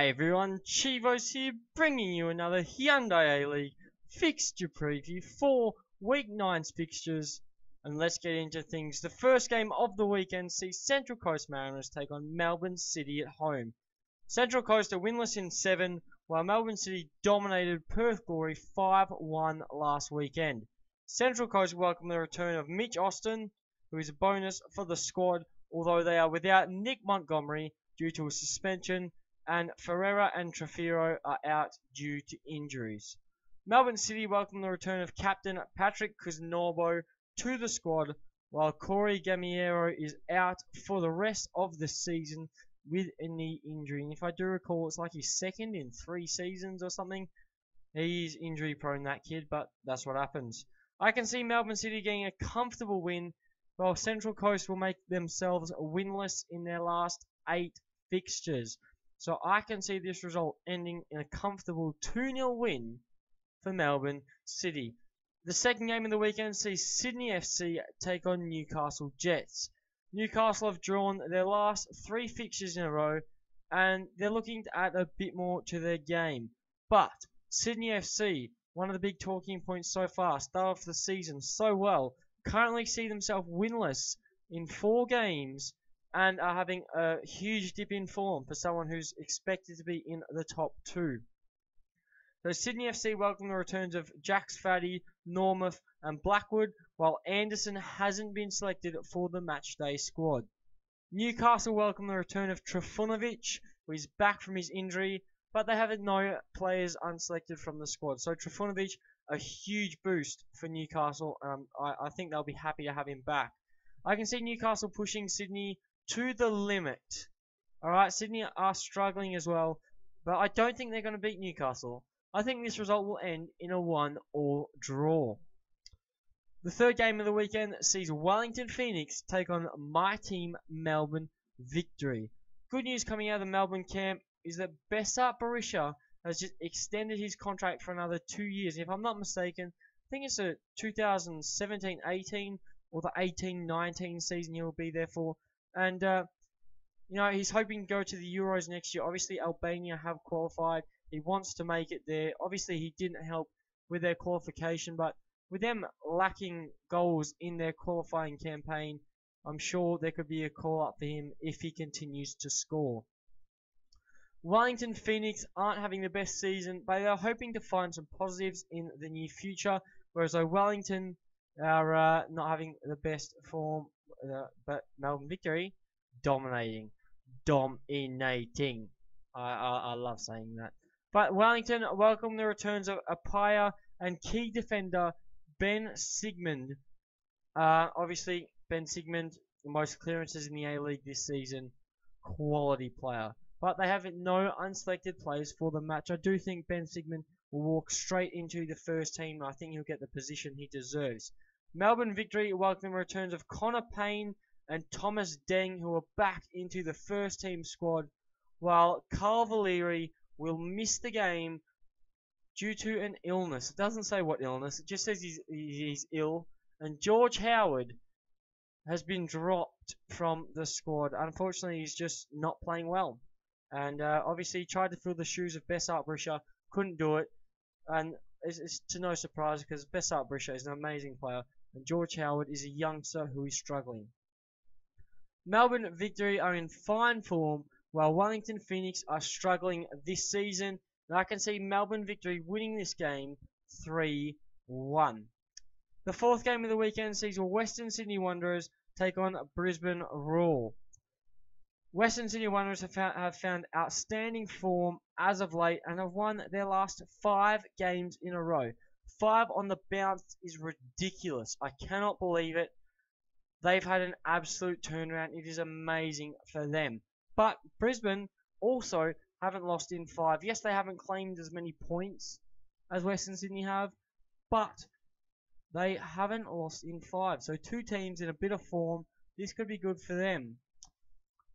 G'day everyone, Chivos here, bringing you another Hyundai A-League Fixture preview for Week 9's fixtures. And let's get into things. The first game of the weekend sees Central Coast Mariners take on Melbourne City at home. Central Coast are winless in 7, while Melbourne City dominated Perth Glory 5-1 last weekend. Central Coast welcome the return of Mitch Austin, who is a bonus for the squad, although they are without Nick Montgomery due to a suspension, and Ferreira and Trefiro are out due to injuries. Melbourne City welcome the return of captain Patrick Cusnorbo to the squad, while Corey Gamiero is out for the rest of the season with a knee injury. And if I do recall, it's like his second in 3 seasons or something. He's injury prone, that kid, but that's what happens. I can see Melbourne City getting a comfortable win, while Central Coast will make themselves winless in their last 8 fixtures. So I can see this result ending in a comfortable 2-0 win for Melbourne City. The second game of the weekend sees Sydney FC take on Newcastle Jets. Newcastle have drawn their last 3 fixtures in a row, and they're looking to add a bit more to their game. But Sydney FC, one of the big talking points so far, start off the season so well, currently see themselves winless in 4 games and are having a huge dip in form for someone who's expected to be in the top 2. So Sydney FC welcome the returns of Jax Faddy, Normouth and Blackwood, while Anderson hasn't been selected for the matchday squad. Newcastle welcome the return of Trifunovic, who is back from his injury, but they have no players unselected from the squad. So Trifunovic, a huge boost for Newcastle. I think they'll be happy to have him back. I can see Newcastle pushing Sydney to the limit. Alright, Sydney are struggling as well, but I don't think they're going to beat Newcastle. I think this result will end in a 1-all draw. The third game of the weekend sees Wellington Phoenix take on my team Melbourne Victory. Good news coming out of the Melbourne camp is that Besart Berisha has just extended his contract for another 2 years. If I'm not mistaken, I think it's a 2017-18 or the 18-19 season he'll be there for. And, he's hoping to go to the Euros next year. Obviously, Albania have qualified. He wants to make it there. Obviously, he didn't help with their qualification, but with them lacking goals in their qualifying campaign, I'm sure there could be a call-up for him if he continues to score. Wellington Phoenix aren't having the best season, but they're hoping to find some positives in the near future, whereas Wellington are not having the best form, but Melbourne Victory dominating. I love saying that. But Wellington welcome the returns of Apaya and key defender Ben Sigmund. Obviously, Ben Sigmund, the most clearances in the A-League this season. Quality player. But they have no unselected players for the match. I do think Ben Sigmund will walk straight into the first team. I think he'll get the position he deserves. Melbourne Victory welcome the returns of Connor Payne and Thomas Deng, who are back into the first team squad, while Carl Valeri will miss the game due to an illness. It doesn't say what illness, it just says he's ill. And George Howard has been dropped from the squad. Unfortunately, he's just not playing well. And obviously, he tried to fill the shoes of Besart Berisha, couldn't do it. And it's to no surprise because Besart Berisha is an amazing player. And George Howard is a youngster who is struggling. Melbourne Victory are in fine form, while Wellington Phoenix are struggling this season. And I can see Melbourne Victory winning this game 3-1. The fourth game of the weekend sees Western Sydney Wanderers take on Brisbane Roar. Western Sydney Wanderers have found outstanding form as of late and have won their last 5 games in a row. 5 on the bounce is ridiculous. I cannot believe it. They've had an absolute turnaround. It is amazing for them. But Brisbane also haven't lost in 5. Yes, they haven't claimed as many points as Western Sydney have, but they haven't lost in 5. So 2 teams in a bit of form. This could be good for them.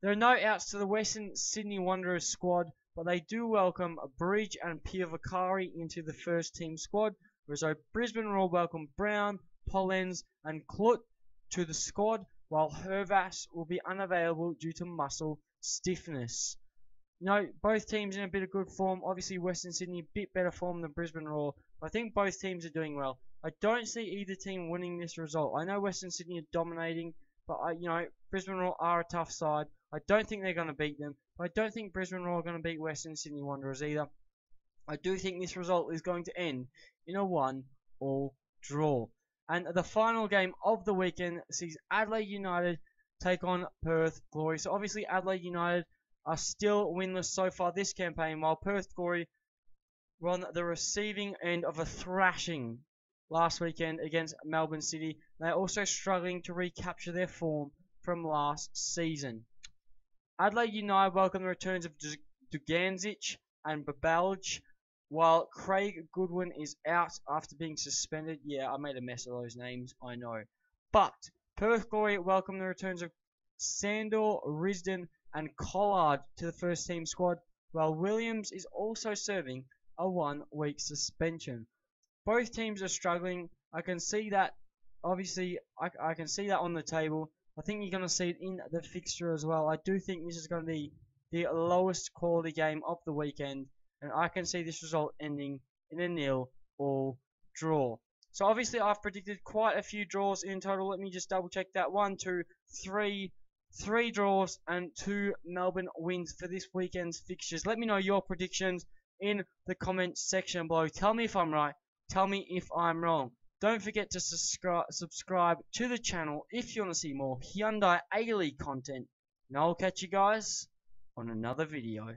There are no outs to the Western Sydney Wanderers squad, but they do welcome Bridge and Piavakari into the first team squad, whereas Brisbane Roar welcome Brown, Pollens and Klut to the squad, while Hervas will be unavailable due to muscle stiffness. both teams in a bit of good form. Obviously, Western Sydney a bit better form than Brisbane Roar. I think both teams are doing well. I don't see either team winning this result. I know Western Sydney are dominating, but Brisbane Roar are a tough side. I don't think they're going to beat them. But I don't think Brisbane Roar are going to beat Western Sydney Wanderers either. I do think this result is going to end in a 1-1 draw. And the final game of the weekend sees Adelaide United take on Perth Glory. So obviously Adelaide United are still winless so far this campaign, while Perth Glory were on the receiving end of a thrashing last weekend against Melbourne City. They are also struggling to recapture their form from last season. Adelaide United welcome the returns of Duganzic and Babalj, while Craig Goodwin is out after being suspended. Yeah, I made a mess of those names, I know. But Perth Glory welcome the returns of Sandor, Risdon and Collard to the first team squad, while Williams is also serving a 1-week suspension. Both teams are struggling. I can see that, obviously, I can see that on the table. I think you're going to see it in the fixture as well. I do think this is going to be the lowest quality game of the weekend, and I can see this result ending in a 0-0 draw. So obviously I've predicted quite a few draws in total. Let me just double check that. 1, 2, 3 draws and 2 Melbourne wins for this weekend's fixtures. Let me know your predictions in the comments section below. Tell me if I'm right. Tell me if I'm wrong. Don't forget to subscribe to the channel if you want to see more Hyundai A-League content. And I'll catch you guys on another video.